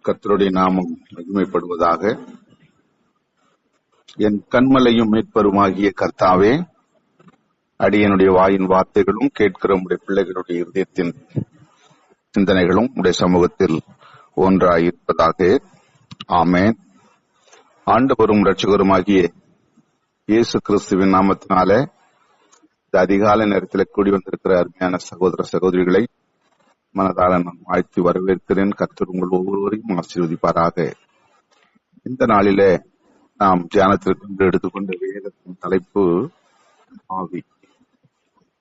கர்த்தருடைய நாமம் மகிமைப்படுவதாக. என் கண்மலையும் மீட்பருமாகிய கர்த்தாவே, அடியனுடைய வாயின் வார்த்தைகளும் கேட்கிற உடைய பிள்ளைகளுடைய இருதயத்தின் சிந்தனைகளும் உடைய சமூகத்தில் ஒன்றாயிருப்பதாக. ஆமென். ஆண்டவரும் இரட்சகருமாகிய இயேசு கிறிஸ்துவின் நாமத்தினால இந்த அதிகாலை நேரத்தில் கூடி வந்திருக்கிற அருமையான சகோதர சகோதரிகளை மனதார நான் வாழ்த்தி வரவேற்கிறேன். கர்த்தர் உங்கள் ஒவ்வொருவரையும் ஆசீர்வதிப்பாராக. இந்த நாளிலே நாம் தியானத்திற்கு எடுத்துக்கொண்ட வேதத்தின் தலைப்பு ஆவி,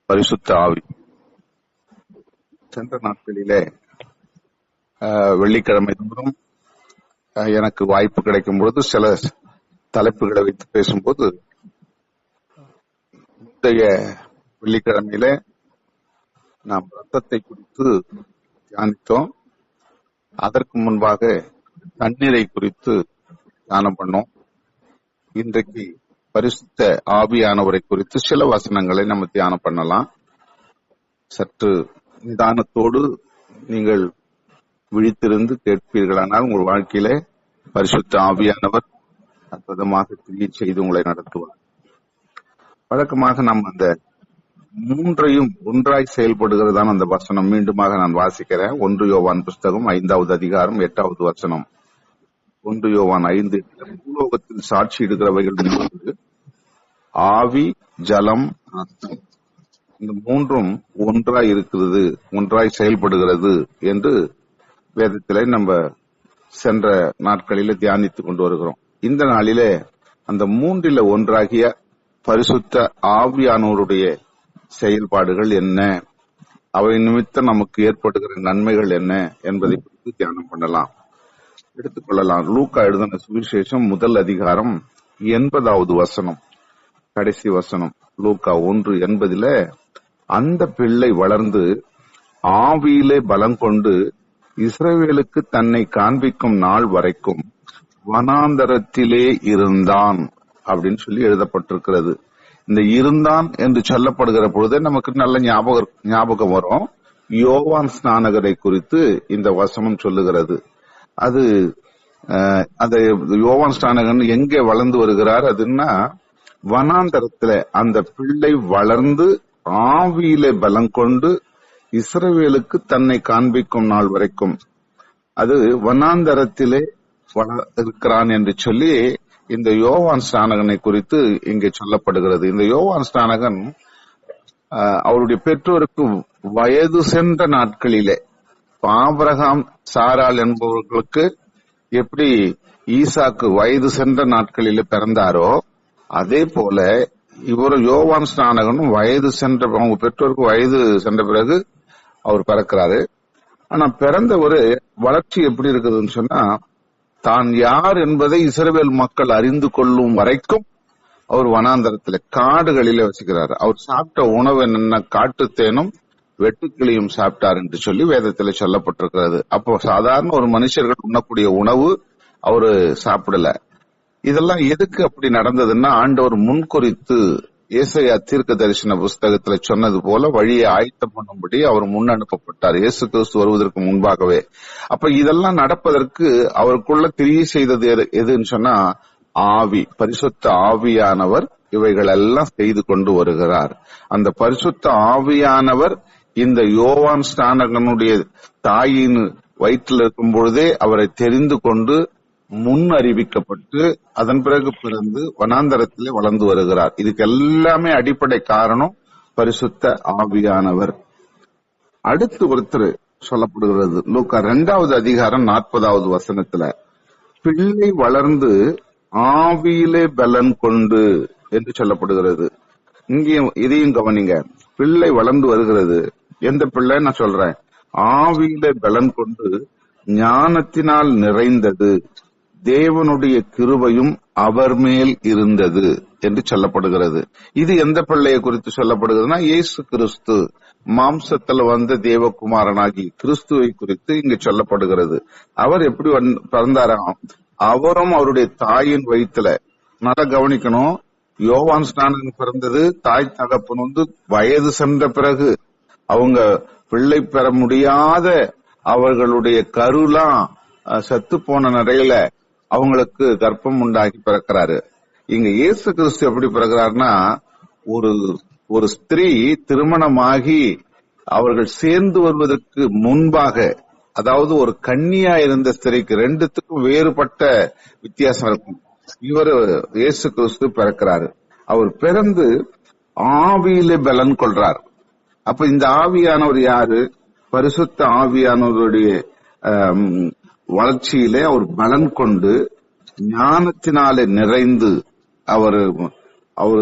பரிசுத்த ஆவி. சென்ற நாட்களிலே வெள்ளிக்கிழமை தோறும் எனக்கு வாய்ப்பு கிடைக்கும் பொழுது சில தலைப்புகளை வைத்து பேசும்போது, முந்தைய வெள்ளிக்கிழமையில நாம் ரத்தத்தை குறித்து தியானித்தோம். அதற்கு முன்பாக தண்ணீரை குறித்து தியானம் பண்ணோம். இன்றைக்கு பரிசுத்த ஆவியானவரை குறித்து சில வசனங்களை நம்ம தியானம் பண்ணலாம். சற்று நிதானத்தோடு நீங்கள் விழித்திருந்து கேட்பீர்களானால் உங்கள் வாழ்க்கையில பரிசுத்த ஆவியானவர் அற்புதமாக கிரியை செய்து உங்களை நடத்துவார். வழக்கமாக நாம் அந்த மூன்றையும் ஒன்றாய் செயல்படுகிறதான அந்த வசனம் மீண்டுமாக நான் வாசிக்கிறேன். 1 யோவான் புஸ்தகம் 5வது அதிகாரம் 8வது வசனம். 1 யோவான் 5, பூலோகத்தில் சாட்சி இடுகிறவைகள் ஆவி, ஜலம், ரத்தம், இந்த மூன்றும் ஒன்றாய் இருக்கிறது, ஒன்றாய் செயல்படுகிறது என்று வேதத்திலே நம்ம சென்ற நாட்களில தியானித்துக் கொண்டு வருகிறோம். இந்த நாளிலே அந்த மூன்றில ஒன்றாகிய பரிசுத்த ஆவியானவருடைய செயல்பாடுகள் என்ன, அவை நிமித்தம் நமக்கு ஏற்படுகிற நன்மைகள் என்ன என்பதை குறித்து தியானம் பண்ணலாம், எடுத்துக்கொள்ளலாம். லூக்கா எழுதின சுவிசேஷம் 1 அதிகாரம் 80வது வசனம், கடைசி வசனம். லூக்கா 1:80, அந்த பிள்ளை வளர்ந்து ஆவியிலே பலம் கொண்டு இஸ்ரவேலுக்கு தன்னை காண்பிக்கும் நாள் வரைக்கும் வனாந்தரத்திலே இருந்தான் அப்படின்னு சொல்லி எழுதப்பட்டிருக்கிறது. இந்த இருந்தான் என்று சொல்லப்படுகிற பொழுதே நமக்கு நல்ல ஞாபகம் வரும். யோவான் ஸ்நானகரை குறித்து இந்த வசனம் சொல்லுகிறது. அது அந்த யோவான் ஸ்நானகன் எங்கே வளர்ந்து வருகிறார் அதுன்னா வனாந்தரத்துல. அந்த பிள்ளை வளர்ந்து ஆவியிலே பலம் கொண்டு இஸ்ரவேலுக்கு தன்னை காண்பிக்கும் நாள் வரைக்கும், அது வனாந்தரத்திலே இருக்கிறான் என்று சொல்லி இந்த யோவான் ஸ்நானகனை குறித்து இங்கே சொல்லப்படுகிறது. இந்த யோவான் ஸ்நானகன் அவருடைய பெற்றோருக்கு வயது சென்ற நாட்களிலே, ஆபிரகாம் சாராள் என்பவர்களுக்கு எப்படி ஈசாக்கு வயது சென்ற நாட்களிலே பிறந்தாரோ, அதே போல இவர் யோவான் ஸ்நானகனும் வயது சென்ற, அவங்க பெற்றோருக்கு வயது சென்ற பிறகு அவர் பிறக்கிறாரு. ஆனா பிறந்த ஒரு வளர்ச்சி எப்படி இருக்குதுன்னு சொன்னா, தான் யார் என்பதை இஸ்ரவேல் மக்கள் அறிந்து கொள்ளும் வரைக்கும் அவர் வனாந்தரத்துல காடுகளிலே வசிக்கிறார். அவர் சாப்பிட்ட உணவு என்னென்ன, காட்டுத்தேனும் வெட்டுக்கிளியும் சாப்பிட்டார் என்று சொல்லி வேதத்துல சொல்லப்பட்டிருக்கிறது. அப்போ சாதாரண ஒரு மனுஷர்கள் உண்ணக்கூடிய உணவு அவரு சாப்பிடல. இதெல்லாம் எதுக்கு அப்படி நடந்ததுன்னா, ஆண்டவர் முன்குறித்து ஏசாயா தீர்க்க தரிசன புஸ்தகத்துல சொன்னது போல வழியை ஆயத்தம் பண்ணும்படி அவர் முன் அனுப்பப்பட்டார், இயேசு கிறிஸ்து வருவதற்கு முன்பாகவே. அப்ப இதெல்லாம் நடப்பதற்கு அவருக்குள்ள கிரியை செய்தது எதுன்னு சொன்னா ஆவி, பரிசுத்த ஆவியானவர் இவைகள் எல்லாம் செய்து கொண்டு வருகிறார். அந்த பரிசுத்த ஆவியானவர் இந்த யோவான் ஸ்நானகனுடைய தாயின் வயிற்றில் இருக்கும் பொழுதே அவரை தெரிந்து கொண்டு முன் அறிவிக்கப்பட்டு அதன் பிறகு பிறந்து வனாந்தரத்திலே வளர்ந்து வருகிறார். இதுக்கு எல்லாமே அடிப்படை காரணம் பரிசுத்த ஆவியானவர். அடுத்து ஒருத்தர் சொல்லப்படுகிறது லூக்கா 2வது அதிகாரம் 40வது வசனத்துல, பிள்ளை வளர்ந்து ஆவியிலே பலன் கொண்டு என்று சொல்லப்படுகிறது. இங்கேயும் இதையும் கவனிங்க, பிள்ளை வளர்ந்து வருகிறது. எந்த பிள்ளை நான் சொல்றேன்? ஆவியிலே பலன் கொண்டு ஞானத்தினால் நிறைந்தது, தேவனுடைய கிருபையும் அவர் மேல் இருந்தது என்று சொல்லப்படுகிறது. இது எந்த பிள்ளையை குறித்து சொல்லப்படுகிறதுனா, இயேசு கிறிஸ்து மாம்சத்துல வந்த தேவகுமாரனாகி கிறிஸ்துவை குறித்து இங்கு சொல்லப்படுகிறது. அவர் எப்படி பிறந்தாராம்? அவரும் அவருடைய தாயின் வயிற்றுல, நல்லா கவனிக்கணும், யோவான் ஸ்நானகன் பிறந்தது தாய் தகப்பன் வயது சென்ற பிறகு, அவங்க பிள்ளை பெற முடியாத அவர்களுடைய கருலாம் செத்து போன நிலையில அவங்களுக்கு கர்ப்பம் உண்டாக்கி பிறக்கிறாரு. இங்க இயேசு கிறிஸ்து எப்படி பிறக்கிறாருன்னா, ஒரு ஸ்திரீ திருமணமாகி அவர்கள் சேர்ந்து வருவதற்கு முன்பாக, அதாவது ஒரு கன்னியா இருந்த ஸ்திரீக்கு, ரெண்டுத்துக்கும் வேறுபட்ட வித்தியாசம் இருக்கும். இவர் இயேசு கிறிஸ்து பிறக்கிறாரு. அவர் பிறந்து ஆவியிலே பலன் கொள்றார். அப்ப இந்த ஆவியானவர் யாரு? பரிசுத்த ஆவியானவருடைய வளர்ச்சியிலே அவர் பலன் கொண்டு ஞானத்தினாலே நிறைந்து அவர்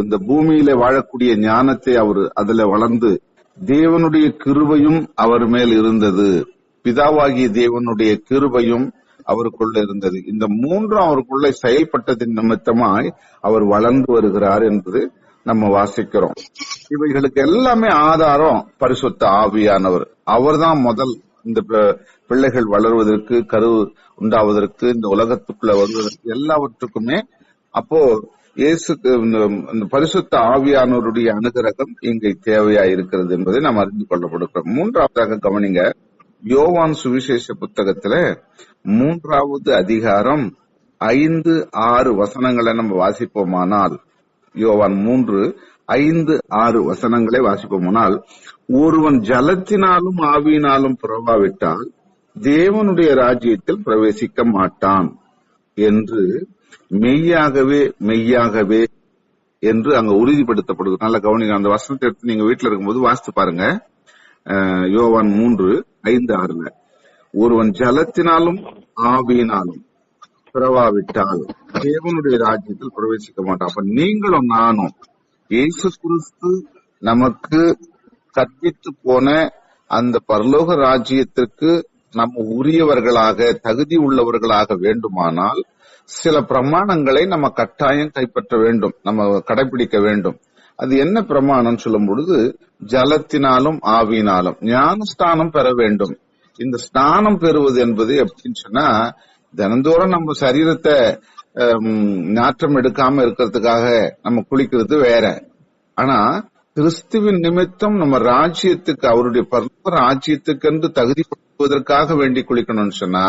இந்த பூமியில வாழக்கூடிய ஞானத்தை அவர் அதுல வளர்ந்து, தேவனுடைய கிருபையும் அவர் மேல் இருந்தது, பிதாவாகிய தேவனுடைய கிருபையும் அவருக்குள்ள இருந்தது. இந்த மூன்றும் அவருக்குள்ள செயல்பட்டதின் நிமித்தமாய் அவர் வளர்ந்து வருகிறார் என்பது நம்ம வாசிக்கிறோம். இவைகளுக்கு எல்லாமே ஆதாரம் பரிசுத்த ஆவியானவர். அவர்தான் முதல் இந்த பிள்ளைகள் வளர்வதற்கு, கரு உண்டாவதற்கு, இந்த உலகத்துக்குள்ள வருவதற்கு எல்லாவற்றுக்குமே. அப்போ இயேசுக்கு இந்த பரிசுத்த ஆவியானவருடைய அனுகிரகம் இங்கே தேவையா இருக்கிறது என்பதை நாம் அறிந்து கொள்ளப்படுகிறோம். மூன்றாவதாக கவனிங்க, யோவான் சுவிசேஷ புத்தகத்துல 3வது அதிகாரம் 5-6 வசனங்களை நம்ம வாசிப்போமானால், யோவான் 3:5-6 வசனங்களை வாசிப்போமானால், ஒருவன் ஜலத்தினாலும் ஆவியினாலும் பிறவாவிட்டால் தேவனுடைய ராஜ்யத்தில் பிரவேசிக்க மாட்டான் என்று மெய்யாகவே மெய்யாகவே என்று அங்க உறுதிப்படுத்தப்படுது. நல்ல கவனிங்க, அந்த வசனத்தை எடுத்து நீங்க வீட்டுல இருக்கும்போது வாசித்து பாருங்க. யோவான் 3:5-6 ஒருவன் ஜலத்தினாலும் ஆவியினாலும் பிறவாவிட்டால் தேவனுடைய ராஜ்யத்தில் பிரவேசிக்க மாட்டான். அப்ப நீங்களும் நானும் இயேசு கிறிஸ்து நமக்கு கற்பித்து போன அந்த பரலோக ராஜ்யத்திற்கு நம்ம உரியவர்களாக, தகுதி உள்ளவர்களாக வேண்டுமானால் சில பிரமாணங்களை நம்ம கட்டாயம் கைப்பற்ற வேண்டும், நம்ம கடைபிடிக்க வேண்டும். அது என்ன பிரமாணம் சொல்லும் பொழுது, ஜலத்தினாலும் ஆவியினாலும் ஞானஸ்தானம் பெற வேண்டும். இந்த ஸ்நானம் பெறுவது என்பது எப்படின்னு சொன்னா, தினந்தோறும் நம்ம சரீரத்தை நாற்றம் எடுக்காம இருக்கிறதுக்காக நம்ம குளிக்கிறது வேற. ஆனா கிறிஸ்துவின் நிமித்தம் நம்ம ராஜ்யத்துக்கு, அவருடைய பரலோக ராஜ்யத்துக்கு என்று தகுதிப்படுத்துவதற்காக வேண்டி குளிக்கணும்னு சொன்னா,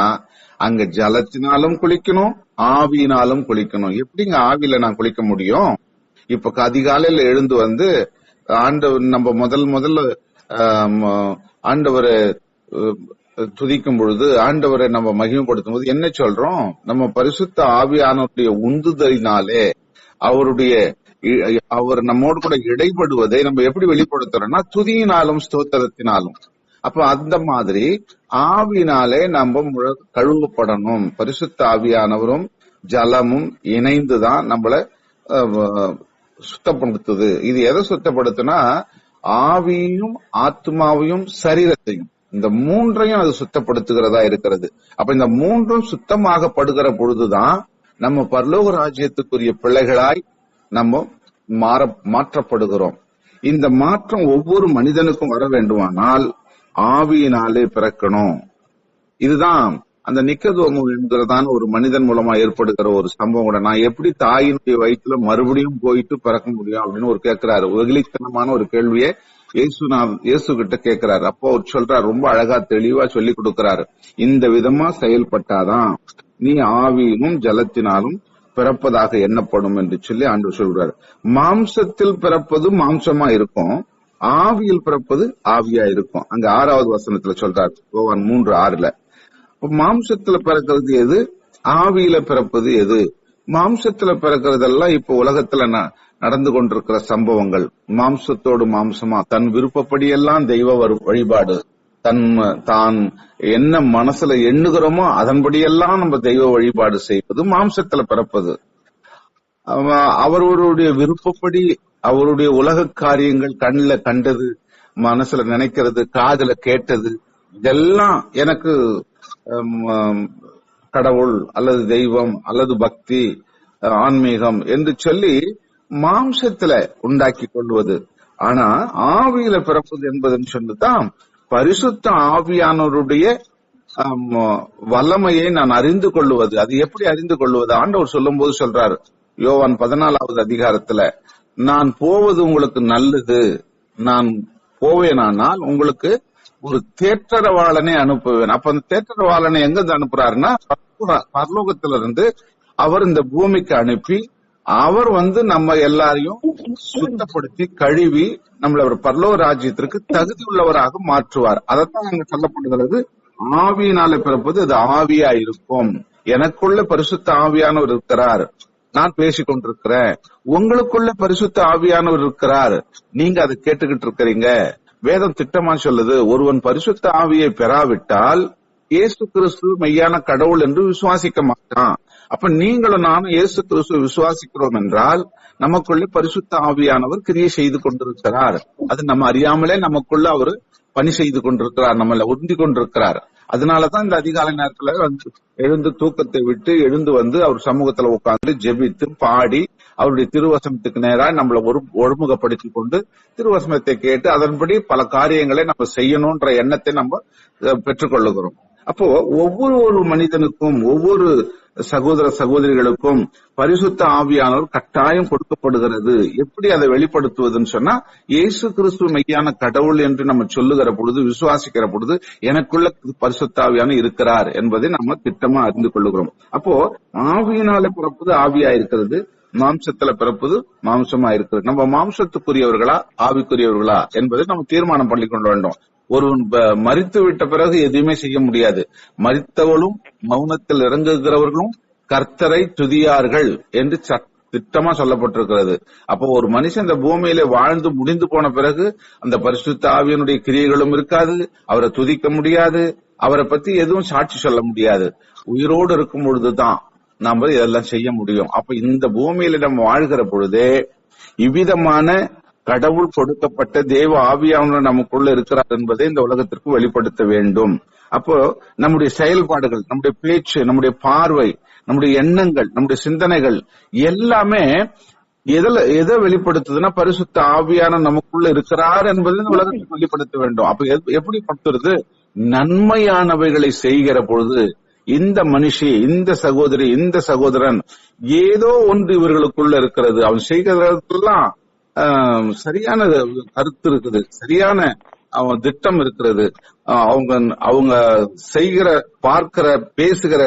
அங்க ஜலத்தினாலும் குளிக்கணும், ஆவியினாலும் குளிக்கணும். எப்படிங்க ஆவியில நான் குளிக்க முடியும்? இப்ப அதிகாலையில எழுந்து வந்து ஆண்டவர் நம்ம முதல்ல ஆண்டவரை துதிக்கும் பொழுது, ஆண்டவரை நம்ம மகிமைப்படுத்தும் போது என்ன சொல்றோம்? நம்ம பரிசுத்த ஆவியானவருடைய உந்துதலினாலே அவர் நம்மோடு கூட இடைபடுவதை நம்ம எப்படி வெளிப்படுத்துறோம்னா, துதியினாலும் ஸ்தோத்திரத்தினாலும். அப்ப அந்த மாதிரி ஆவியினாலே நம்ம கழுவப்படணும். பரிசுத்த ஆவியானவரும் ஜலமும் இணைந்துதான் நம்மள சுத்தப்படுத்துது. இது எதை சுத்தப்படுத்துனா, ஆவியும் ஆத்மாவையும் சரீரத்தையும், இந்த மூன்றையும் அது சுத்தப்படுத்துகிறதா இருக்கிறது. அப்ப இந்த மூன்றும் சுத்தமாகப்படுகிற பொழுதுதான் நம்ம பரலோக ராஜ்யத்துக்குரிய பிள்ளைகளாய் நம்ம மாற்றப்படுகிறோம். இந்த மாற்றம் ஒவ்வொரு மனிதனுக்கும் வர வேண்டுமானால் ஆவியினாலே பிறக்கணும். இதுதான் அந்த நிக்கதோமு என்கிறதான ஒரு மனிதன் மூலமா ஏற்படுகிற ஒரு சம்பவம் கூட. நான் எப்படி தாயினுடைய வயிற்றுல மறுபடியும் போயிட்டு பிறக்க முடியும் அப்படின்னு ஒரு கேட்கிறாரு, வெகுளித்தனமான ஒரு கேள்வியை இயேசு கிட்ட கேட்கிறாரு. அப்போ அவர் சொல்றாரு, ரொம்ப அழகா தெளிவா சொல்லி கொடுக்கிறாரு. இந்த விதமா செயல்பட்டாதான் நீ ஆவியிலும் ஜலத்தினாலும் பிறப்பதாக எண்ணப்படும் என்று சொல்லி ஆண்டவர் சொல்றாரு. மாம்சத்தில் பிறப்பது மாம்சமா இருக்கும், ஆவியில் பிறப்பது ஆவியா இருக்கும். அங்க 6வது வசனத்துல சொல்றாரு, யோவான் 3:6. மாம்சத்துல பிறக்கிறது எது, ஆவியில பிறப்பது எது? மாம்சத்துல பிறக்கிறதெல்லாம் இப்ப உலகத்துல நடந்து கொண்டிருக்கிற சம்பவங்கள். மாம்சத்தோடு மாம்சமா தன் விருப்பப்படியெல்லாம் தெய்வ வழிபாடு, தான் என்ன மனசுல எண்ணுகிறோமோ அதன்படியெல்லாம் நம்ம தெய்வ வழிபாடு செய்வது மாம்சத்துல பிறப்பது. அவருடைய விருப்பப்படி அவருடைய உலக காரியங்கள், கண்ணுல கண்டது, மனசுல நினைக்கிறது, காதுல கேட்டது, இதெல்லாம் எனக்கு கடவுள் அல்லது தெய்வம் அல்லது பக்தி, ஆன்மீகம் என்று சொல்லி மாம்சத்துல உண்டாக்கி கொள்வது. ஆனா ஆவியில பிறப்பது என்பதுன்னு சொல்லிதான் பரிசுத்த ஆவியானவருடைய வல்லமையை நான் அறிந்து கொள்வது. அது எப்படி அறிந்து கொள்வது? ஆண்டவர் சொல்லும் போது சொல்றாரு, யோவான் 14வது அதிகாரத்துல, நான் போவது உங்களுக்கு நல்லது, நான் போவேனானால் உங்களுக்கு ஒரு தேற்றரவாளனை அனுப்புவேன். அப்ப அந்த தேற்றரவாளனை எங்க அனுப்புறாருன்னா பரலோகத்திலிருந்து அவர் இந்த பூமிக்கு அனுப்பி அவர் நம்ம எல்லாரையும் சுத்தப்படுத்தி கழுவி நம்மள ஒரு பரலோக ராஜ்யத்திற்கு தகுதி உள்ளவராக மாற்றுவார். அதைத்தான் அங்க சொல்லப்படுகிறது. ஆவியினால பிறப்பது அது ஆவியா இருக்கும். எனக்குள்ள பரிசுத்த ஆவியானவர் இருக்கிறார், நான் பேசிக் கொண்டிருக்கிறேன். உங்களுக்குள்ள பரிசுத்த ஆவியானவர் இருக்கிறார், நீங்க அதை கேட்டுக்கிட்டு இருக்கிறீங்க. வேதம் திட்டமா சொல்லுது, ஒருவன் பரிசுத்த ஆவியை பெறாவிட்டால் இயேசு கிறிஸ்து மெய்யான கடவுள் என்று விசுவாசிக்க மாட்டான். அப்ப நீங்களும் நானும் இயேசு கிறிஸ்துவை விசுவாசிக்கிறோம் என்றால் நமக்குள்ள பரிசுத்த ஆவியானவர் கிரியை செய்து கொண்டிருக்கிறார். அது நம்ம அறியாமலே நமக்குள்ள அவர் பணி செய்து கொண்டிருக்கிறார், நம்மள உந்தி கொண்டிருக்கிறார். அதனாலதான் இந்த அதிகாலை நேரத்துல எழுந்து தூக்கத்தை விட்டு எழுந்து அவர் சமூகத்துல உட்கார்ந்து ஜெபித்து பாடி அவருடைய திருவசனத்துக்கு நேராக நம்மள ஒழுமுகப்படுத்தி கொண்டு திருவசனத்தை கேட்டு அதன்படி பல காரியங்களை நம்ம செய்யணும்ன்ற எண்ணத்தை நம்ம பெற்றுக்கொள்ளுகிறோம். அப்போ ஒவ்வொரு மனிதனுக்கும் ஒவ்வொரு சகோதர சகோதரிகளுக்கும் பரிசுத்த ஆவியானவர் கட்டாயம் கொடுக்கப்படுகிறது. எப்படி அதை வெளிப்படுத்துவதுன்னு சொன்னா, இயேசு கிறிஸ்து மெய்யான கடவுள் என்று நம்ம சொல்லுகிற பொழுது, விசுவாசிக்கிற பொழுது எனக்குள்ள பரிசுத்த ஆவியான இருக்கிறார் என்பதை நம்ம திட்டமா அறிந்து கொள்ளுகிறோம். அப்போ ஆவியினால பிறப்பது ஆவியா இருக்கிறது, மாம்சத்துல பிறப்பது மாம்சமா இருக்கிறது. நம்ம மாம்சத்துக்குரியவர்களா ஆவிக்குரியவர்களா என்பதை நம்ம தீர்மானம் பண்ணி கொள்ள வேண்டும். ஒருவன் மரித்து விட்ட பிறகு எதுவுமே செய்ய முடியாது. மரித்தவளும் மௌனத்தில் இறங்குகிறவர்களும் கர்த்தரை துதியார்கள் என்று திட்டமா சொல்லப்பட்டிருக்கிறது. அப்போ ஒரு மனுஷன் இந்த பூமியில வாழ்ந்து முடிந்து போன பிறகு அந்த பரிசுத்த ஆவியனுடைய கிரியைகளும் இருக்காது, அவரை துதிக்க முடியாது, அவரை பத்தி எதுவும் சாட்சி சொல்ல முடியாது. உயிரோடு இருக்கும் பொழுதுதான் நாம இதெல்லாம் செய்ய முடியும். அப்ப இந்த பூமியில நம்ம வாழ்கிற பொழுதே இவ்விதமான கடவுள் கொடுக்கப்பட்ட தேவ ஆவியானவர் நமக்குள்ள இருக்கிறார் என்பதை இந்த உலகத்திற்கு வெளிப்படுத்த வேண்டும். அப்போ நம்முடைய செயல்பாடுகள், நம்முடைய பேச்சு, நம்முடைய பார்வை, நம்முடைய எண்ணங்கள், நம்முடைய சிந்தனைகள் எல்லாமே எதை வெளிப்படுத்துதுன்னா பரிசுத்த ஆவியான நமக்குள்ள இருக்கிறார் என்பதை இந்த உலகத்துக்கு வெளிப்படுத்த வேண்டும். அப்ப எப்படி படுத்துறது? நன்மையானவைகளை செய்கிற பொழுது இந்த மனுஷி, இந்த சகோதரி, இந்த சகோதரன் ஏதோ ஒன்று இவர்களுக்குள்ள இருக்கிறது, அவன் செய்கிறதெல்லாம் சரியான கருத்து இருக்குது, சரியான திட்டம் இருக்கிறது, அவங்க செய்கிற, பார்க்கிற, பேசுகிற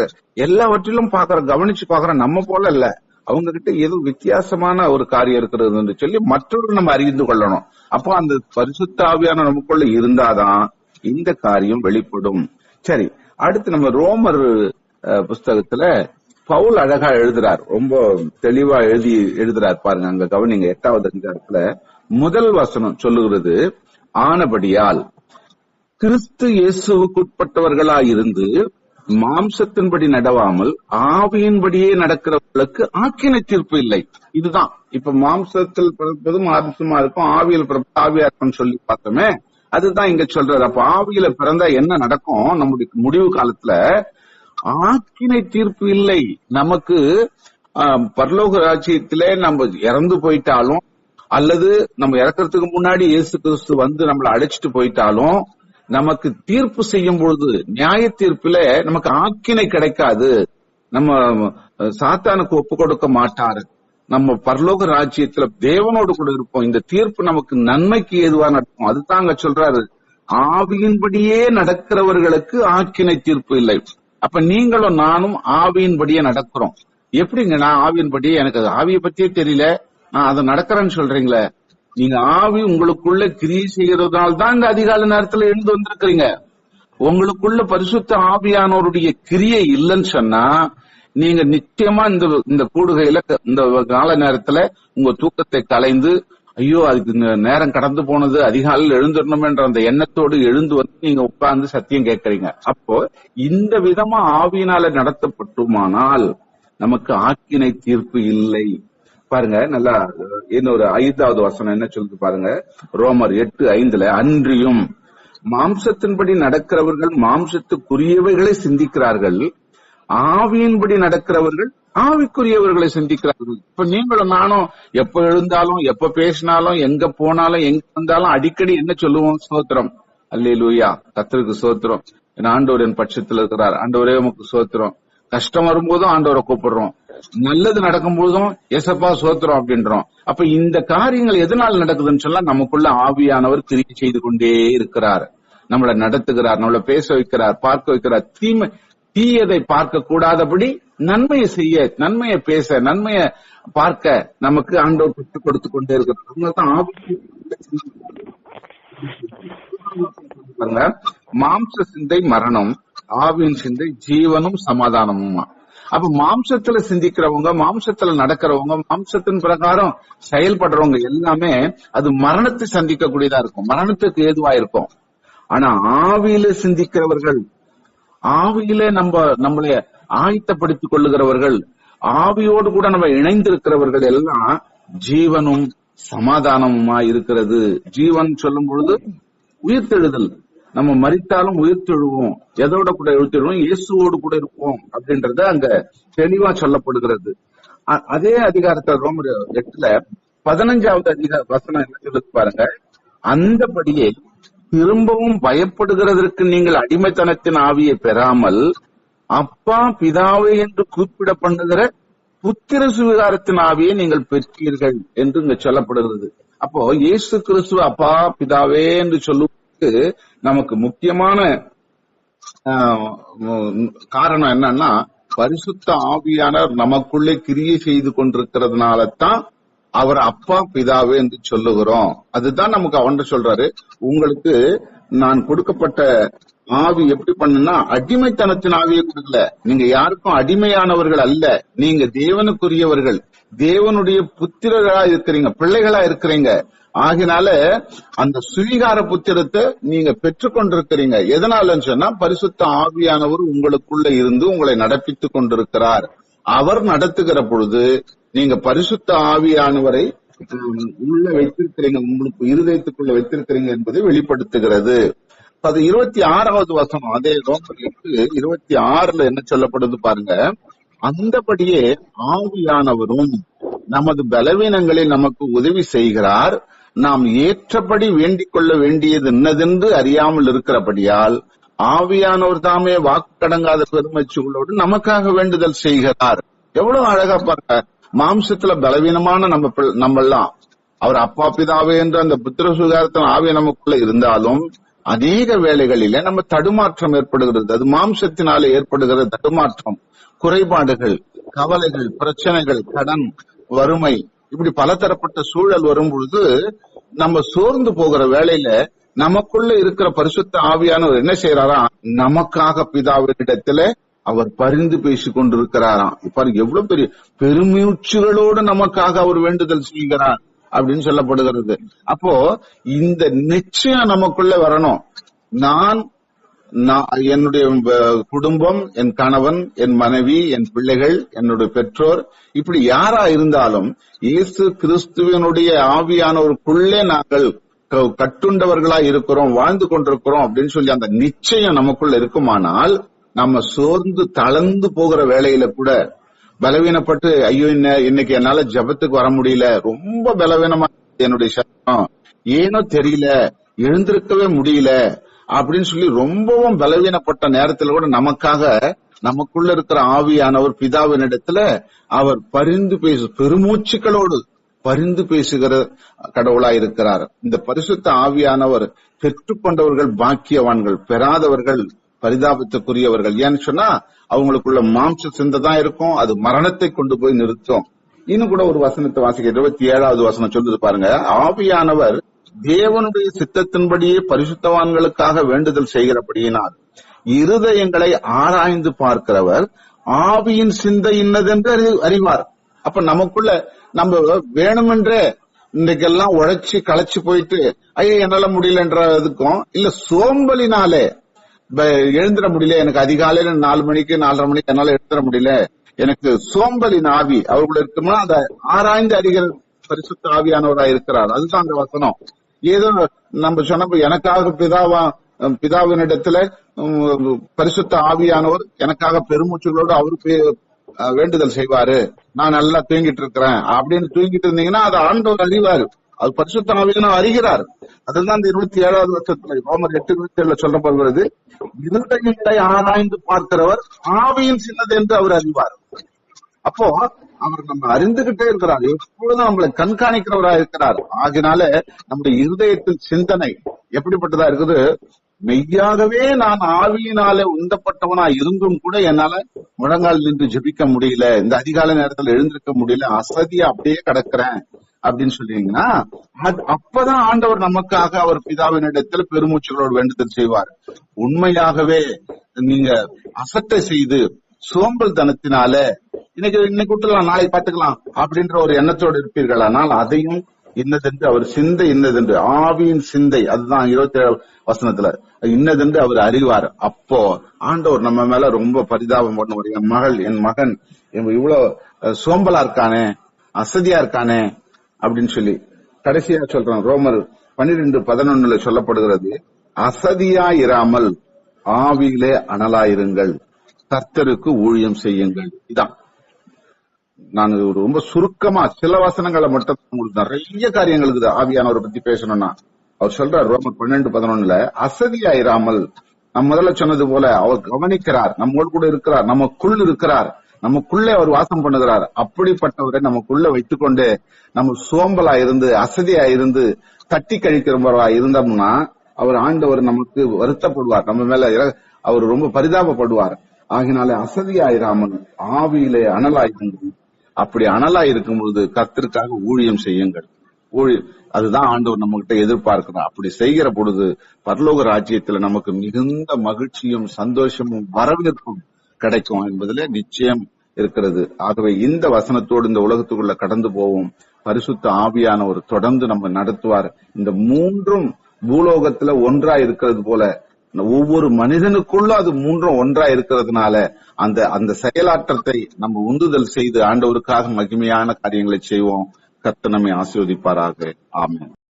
எல்லாவற்றிலும் கவனிச்சு பாக்குற நம்ம போல இல்ல, அவங்க கிட்ட ஏதோ வித்தியாசமான ஒரு காரியம் இருக்கிறது என்று சொல்லி மற்றொரு நம்ம அறிந்து கொள்ளணும். அப்போ அந்த பரிசுத்த ஆவியான நமக்குள்ள இருந்தாதான் இந்த காரியம் வெளிப்படும். சரி, அடுத்து நம்ம ரோமர் புஸ்தகத்துல பவுல் அழகா எழுதுறார், ரொம்ப தெளிவா எழுதுறார் பாருங்க. அங்க கவனிங்க, 8வது அதிகாரத்துல முதல் வசனம் சொல்லுகிறது, ஆனபடியால் கிறிஸ்து இயேசுவுக்குட்பட்டவர்களாயிருந்து மாம்சத்தின்படி நடவாமல் ஆவியின்படியே நடக்கிறவர்களுக்கு ஆக்கினை தீர்ப்பு இல்லை. இதுதான் இப்ப மாம்சத்தில் பிறப்பது மாம்சமா இருக்கும், ஆவியில் பிறப்பது ஆவியா இருக்கும்னு சொல்லி பார்த்தோமே, அதுதான் இங்க சொல்றாரு. அப்ப ஆவியில பிறந்தா என்ன நடக்கும்? நம்முடைய முடிவு காலத்துல ஆக்கினை தீர்ப்பு இல்லை. நமக்கு பரலோக ராஜ்யத்திலே நம்ம இறந்து போயிட்டாலும் அல்லது நம்ம இறக்கிறதுக்கு முன்னாடி இயேசு கிறிஸ்து நம்மளை அழைச்சிட்டு போயிட்டாலும் நமக்கு தீர்ப்பு செய்யும் பொழுது, நியாய தீர்ப்பில நமக்கு ஆக்கினை கிடைக்காது. நம்ம சாத்தானுக்கு ஒப்பு கொடுக்க மாட்டாரு. நம்ம பரலோக ராஜ்யத்துல தேவனோடு கூட இருப்போம். இந்த தீர்ப்பு நமக்கு நன்மைக்கு ஏதுவா நடக்கும். அதுதான் அங்க சொல்றாரு, ஆவியின்படியே நடக்கிறவர்களுக்கு ஆக்கினை தீர்ப்பு இல்லை. அப்ப நீங்களும் நானும் ஆவியின்படியே நடக்கிறோம். எப்படிங்க நான் ஆவியின்படியே, எனக்கு ஆவியை பத்தியே தெரியல, நான் அதை நடக்கிறேன்னு சொல்றீங்களே? நீங்க ஆவி உங்களுக்குள்ள கிரியை செய்யறதுனால்தான் இந்த அதிகால நேரத்துல எழுந்து வந்திருக்கிறீங்க. உங்களுக்குள்ள பரிசுத்த ஆவியானவருடைய கிரியை இல்லைன்னு சொன்னா நீங்க நிச்சயமா இந்த கூடுகையில இந்த கால நேரத்துல உங்க தூக்கத்தை கலைந்து, ஐயோ அதுக்கு நேரம் கடந்து போனது, அதிகாலையில் எழுந்துடணும் என்ற அந்த எண்ணத்தோடு எழுந்து நீங்க உட்கார்ந்து சத்தியம் கேட்கறீங்க. அப்போ இந்த விதமா ஆவியினால நடத்தப்பட்டுமானால் நமக்கு ஆக்கினை தீர்ப்பு இல்லை. பாருங்க, நல்லா இன்னொரு 5வது வசனம் என்ன சொல்லுது பாருங்க, ரோமர் 8:5, அன்றியும் மாம்சத்தின்படி நடக்கிறவர்கள் மாம்சத்துக்குரியவைகளை சிந்திக்கிறார்கள், ஆவியின்படி நடக்கிறவர்கள் ஆவிக்குரியவர்களை சிந்திக்கிறார்கள். இப்ப நீங்களும் நானும் எப்ப எழுந்தாலும், எப்ப பேசினாலும், எங்க போனாலும், எங்க வந்தாலும் அடிக்கடி என்ன சொல்லுவோம்? ஸ்தோத்திரம், அல்லேலூயா, கர்த்தருக்கு ஸ்தோத்திரம், என் ஆண்டவர் என் பட்சத்தில் இருக்கிறார், ஆண்டவரே உமக்கு ஸ்தோத்திரம். கஷ்டம் வரும்போதும் ஆண்டவரை கூப்பிடுறோம், நல்லது நடக்கும் போதும் ஏசப்பா ஸ்தோத்திரம் அப்படின்றோம். அப்ப இந்த காரியங்கள் எதனால் நடக்குதுன்னு சொல்ல, நமக்குள்ள ஆவியானவர் கிரியை செய்து கொண்டே இருக்கிறார். நம்மளை நடத்துகிறார், நம்மளை பேச வைக்கிறார், பார்க்க வைக்கிறார். தீயதை பார்க்க கூடாதபடி நன்மையை செய்ய, நன்மையை பேச, நன்மையை பார்க்க நமக்கு ஆண்டவர் கற்றுக் கொடுத்து கொண்டே இருக்கிறார். மாம்ச சிந்தை மரணம், ஆவியின் சிந்தை ஜீவனும் சமாதானமுமா. அப்ப மாம்சத்துல சிந்திக்கிறவங்க, மாம்சத்துல நடக்கிறவங்க, மாம்சத்தின் பிரகாரம் செயல்படுறவங்க எல்லாமே அது மரணத்தை சந்திக்கக்கூடியதா இருக்கும், மரணத்துக்கு ஏதுவா இருக்கும். ஆனா ஆவியில சிந்திக்கிறவர்கள், ஆவியில நம்மளை ஆயத்தப்படுத்திக் கொள்ளுகிறவர்கள், ஆவியோடு கூட நம்ம இணைந்திருக்கிறவர்கள் எல்லாம் ஜீவனும் சமாதானமுமா இருக்கிறது. ஜீவன் சொல்லும் பொழுது உயிர்த்தெழுதல், நம்ம மரித்தாலும் உயிர்த்தெழுவோம். எதோட கூட உயிர்த்தெழுவோம்? இயேசுவோடு கூட இருப்போம் அப்படின்றத அங்க தெளிவா சொல்லப்படுகிறது. அதே அதிகாரத்தில் ரோமர் 8 15வது வசனம் என்ன சொல்லுது பாருங்க. அந்தபடியே திரும்பவும் பயப்படுகிறதற்கு நீங்கள் அடிமைத்தனத்தின் ஆவியை பெறாமல் அப்பா பிதாவே என்று கூப்பிட பண்ணுகிற புத்திர சுவிகாரத்தின் ஆவியை நீங்கள் பெற்றீர்கள் என்று இங்க சொல்லப்படுகிறது. அப்போ இயேசு கிறிஸ்துவ அப்பா பிதாவே என்று சொல்லுவதற்கு நமக்கு முக்கியமான காரணம் என்னன்னா, பரிசுத்த ஆவியானவர் நமக்குள்ளே கிரியை செய்து கொண்டிருக்கிறதுனால தான் அவர் அப்பா பிதாவே என்று சொல்லுகிறோம். அதுதான் நமக்கு அவன் சொல்றாரு, உங்களுக்கு நான் கொடுக்கப்பட்ட ஆவி எப்படி பண்ணுனா அடிமைத்தனத்தின் ஆவியை கொடுக்கல. நீங்க யாருக்கும் அடிமையானவர்கள் அல்ல, நீங்க தேவனுக்குரியவர்கள், தேவனுடைய புத்திரர்களா இருக்கிறீங்க, பிள்ளைகளா இருக்கிறீங்க. ஆகினால அந்த சுவீகார புத்திரத்தை நீங்க பெற்றுக்கொண்டிருக்கிறீங்க. எதனாலன்னு சொன்னா பரிசுத்த ஆவியானவர் உங்களுக்குள்ள இருந்து உங்களை நடப்பித்துக் கொண்டிருக்கிறார். அவர் நடத்துகிற பொழுது நீங்க பரிசுத்த ஆவியானவரை உள்ள வைத்திருக்கிறீங்க, உங்களுக்கு இருதயத்துக்குள்ள வைத்திருக்கிறீங்க என்பதை வெளிப்படுத்துகிறது. அது 26வது வசனம், அதே ரோமர் 8:26 என்ன சொல்லப்படுது பாருங்க. அந்தபடியே ஆவியானவரும் நமது பலவீனங்களில் நமக்கு உதவி செய்கிறார். நாம் ஏற்றபடி வேண்டிக் கொள்ள வேண்டியது என்னதென்று அறியாமல் இருக்கிறபடியால் ஆவியானவர் தாமே வாக்கடங்காத பெருமச்சுகளோடு நமக்காக வேண்டுதல் செய்கிறார். எவ்வளவு அழகா பாருங்க. மாம்சத்துல பலவீனமான நம்மெல்லாம் அவர் அப்பா பிதாவே என்ற அந்த புத்திர சுகாரத்தின் ஆவிய நமக்குள்ள இருந்தாலும் அநேக வேளைகளில நம்ம தடுமாற்றம் ஏற்படுகிறது. அது மாம்சத்தினாலே ஏற்படுகிற தடுமாற்றம், குறைபாடுகள், கவலைகள், பிரச்சனைகள், கடன், வறுமை, இப்படி பலதரப்பட்ட சூழல் வரும் பொழுது நம்ம சோர்ந்து போகிற வேளையில நமக்குள்ள இருக்கிற பரிசுத்த ஆவியானவர் என்ன செய்யறாரா, நமக்காக பிதாவினிடத்துல அவர் பரிந்து பேசிக் கொண்டிருக்கிறாராம். இப்ப எவ்வளவு பெரிய பெருமூச்சுகளோடு நமக்காக அவர் வேண்டுதல் செய்கிறார் அப்படின்னு சொல்லப்படுகிறது. அப்போ இந்த நிச்சயம் நமக்குள்ள வரணும். நான் என்னுடைய குடும்பம், என் கணவன், என் மனைவி, என் பிள்ளைகள், என்னுடைய பெற்றோர், இப்படி யாரா இருந்தாலும் இயேசு கிறிஸ்துவனுடைய ஆவியானவருக்குள்ளே நாங்கள் கட்டுண்டவர்களா இருக்கிறோம், வாழ்ந்து கொண்டிருக்கிறோம் அப்படின்னு சொல்லி அந்த நிச்சயம் நமக்குள்ள இருக்குமானால் நம்ம சோர்ந்து தளர்ந்து போகிற வேளையில கூட, பலவீனப்பட்டு ஐயோ இன்னைக்கு என்னால ஜபத்துக்கு வர முடியல, ரொம்ப பலவீனமா என்னுடைய சத்தம், ஏனோ தெரியல, எழுந்திருக்கவே முடியல அப்படின்னு சொல்லி ரொம்பவும் பலவீனப்பட்ட நேரத்துல கூட நமக்காக நமக்குள்ள இருக்கிற ஆவியானவர் பிதாவினிடத்துல அவர் பரிந்து பெருமூச்சுக்களோடு பரிந்து பேசுகிற கடவுளா இருக்கிறார். இந்த பரிசுத்த ஆவியானவர் பெற்றுக்கொண்டவர்கள் பாக்கியவான்கள், பெறாதவர்கள் பரிதாபத்துக்குரியவர்கள். ஏன்னு சொன்னா அவங்களுக்குள்ள மாம்ச சிந்தை தான் இருக்கும், அது மரணத்தை கொண்டு போய் நிறுத்தும். இன்னும் கூட ஒரு வசனத்தை வாசிக்க, 27வது வசனம் சொல்லுது பாருங்க. ஆவியானவர் தேவனுடைய சித்தத்தின்படியே பரிசுத்தவான்களுக்காக வேண்டுதல் செய்கிறபடியினால் இருதயங்களை ஆராய்ந்து பார்க்கிறவர் ஆவியின் சிந்தை இன்னதென்று அறிவார். அப்ப நமக்குள்ள நம்ம வேணுமென்றே இன்றைக்கெல்லாம் உழைச்சி களைச்சு போயிட்டு ஐயா என்னால முடியலன்றதுக்கும், இல்ல சோம்பலினாலே எழுந்திர முடியல, எனக்கு அதிகாலையில 4 மணிக்கு 4:30 மணிக்கு என்னால எழுந்திர முடியல, எனக்கு சோம்பலின் ஆவி அவர்கள் இருக்கும்னா அதை ஆராய்ந்து அறிகிற பரிசுத்த ஆவியானவராக இருக்கிறார். அதுதான் அந்த வசனம். ஏதோ நம்ம சொன்ன எனக்காக பிதாவினிடத்துல பரிசுத்த ஆவியானவர் எனக்காக பெருமூச்சுகளோடு அவரு வேண்டுதல் செய்வாரு, நான் நல்லா தூங்கிட்டு இருக்கிறேன் அப்படின்னு தூங்கிட்டு இருந்தீங்கன்னா அதை ஆண்டவர் அறிவாரு, அது பரிசுத்த ஆவியானவர் அறிகிறார். அதுதான் இந்த 27வது வருஷத்துல ரோமர் 8:27 சொல்லப்படுகிறது. இருதயங்களை ஆராய்ந்து பார்க்கிறவர் ஆவியின் சின்னது என்று அவர் அறிவார். அப்போ அவர் நம்ம அறிந்துகிட்டே இருக்கிறார், எப்பொழுதும் நம்மளை கண்காணிக்கிறவராக இருக்கிறார். ஆகினால நம்முடைய இருதயத்தின் சிந்தனை எப்படிப்பட்டதா இருக்குது, மெய்யாகவே நான் ஆவியினாலே உந்தப்பட்டவனா இருந்தும் கூட என்னால முழங்கால் நின்று ஜெபிக்க முடியல, இந்த அதிகாலை நேரத்துல எழுந்திருக்க முடியல, அசதியா அப்படியே கிடக்குறேன் அப்படின்னு சொல்றீங்கன்னா, அப்பதான் ஆண்டவர் நமக்காக அவர் பிதாவினிடத்துல பெருமூச்சுகளோடு வேண்டுதல் செய்வார். உண்மையாகவே நீங்க அசட்டை செய்து சோம்பல் தனத்தினால இன்னைக்கு விட்டுலாம் நாளை பார்த்துக்கலாம் அப்படின்ற ஒரு எண்ணத்தோடு இருப்பீர்கள். ஆனால் அதையும் இன்னதென்று அவர் சிந்தை இன்னதென்று, ஆவியின் சிந்தை, அதுதான் 27 வசனத்துல இன்னதென்று அவர் அறிவார். அப்போ ஆண்டவர் நம்ம மேல ரொம்ப பரிதாபம் பண்ணுவார். என் மகன் இவ்வளவு சோம்பலா இருக்கானே, அசதியா இருக்கானே அப்படின்னு சொல்லி. கடைசியா சொல்றேன், ரோமர் 12:11 சொல்லப்படுகிறது, அசதியா இராமல் ஆவியிலே அனலாயிருங்கள், கர்த்தருக்கு ஊழியம் செய்யுங்கள். இதான் நான் ரொம்ப சுருக்கமா சில வசனங்களை மட்டும், உங்களுக்கு நிறைய காரியங்கள் இருக்குது ஆவியானவரை பத்தி பேசணும்னா. அவர் சொல்றார் ரோமர் 12:11, அசதியாயிராமல், நம்ம முதல்ல சொன்னது போல அவர் கவனிக்கிறார், நம்மோடு கூட இருக்கிறார், நமக்குள் இருக்கிறார், நமக்குள்ளே அவர் வாசம் பண்ணுகிறார். அப்படிப்பட்டவரை நமக்குள்ள வைத்துக்கொண்டு நம்ம சோம்பலா இருந்து அசதியா இருந்து தட்டி கழிக்கிறவரா இருந்தோம்னா அவர் ஆண்டவர் நமக்கு வருத்தப்படுவார், நம்ம மேல அவர் ரொம்ப பரிதாபப்படுவார். ஆகினாலே அசதியாயிராமல் ஆவியிலே அனலாயிருங்கள். அப்படி அனலாய் இருக்கும் பொழுது கர்த்தருக்காக ஊழியம் செய்யுங்கள். அதுதான் ஆண்டவர் நம்ம கிட்ட எதிர்பார்க்கிறார். அப்படி செய்கிற பொழுது பரலோக ராஜ்யத்துல நமக்கு மிகுந்த மகிழ்ச்சியும் சந்தோஷமும் வரவேற்பும் கிடைக்கும் என்பதுல நிச்சயம் இருக்கிறது. ஆகவே இந்த வசனத்தோடு இந்த உலகத்துக்குள்ள கடந்து போவோம். பரிசுத்த ஆவியானவர் தொடர்ந்து நம்ம நடத்துவார். இந்த மூன்றும் பூலோகத்துல ஒன்றா இருக்கிறது போல ஒவ்வொரு மனிதனுக்குள்ள அது மூன்றும் ஒன்றா இருக்கிறதுனால அந்த செயலாற்றத்தை நம்ம உந்துதல் செய்து ஆண்டவருக்காக மகிமையான காரியங்களை செய்வோம். கர்த்தர் நம்மை ஆசீர்வதிப்பாராக. ஆமென்.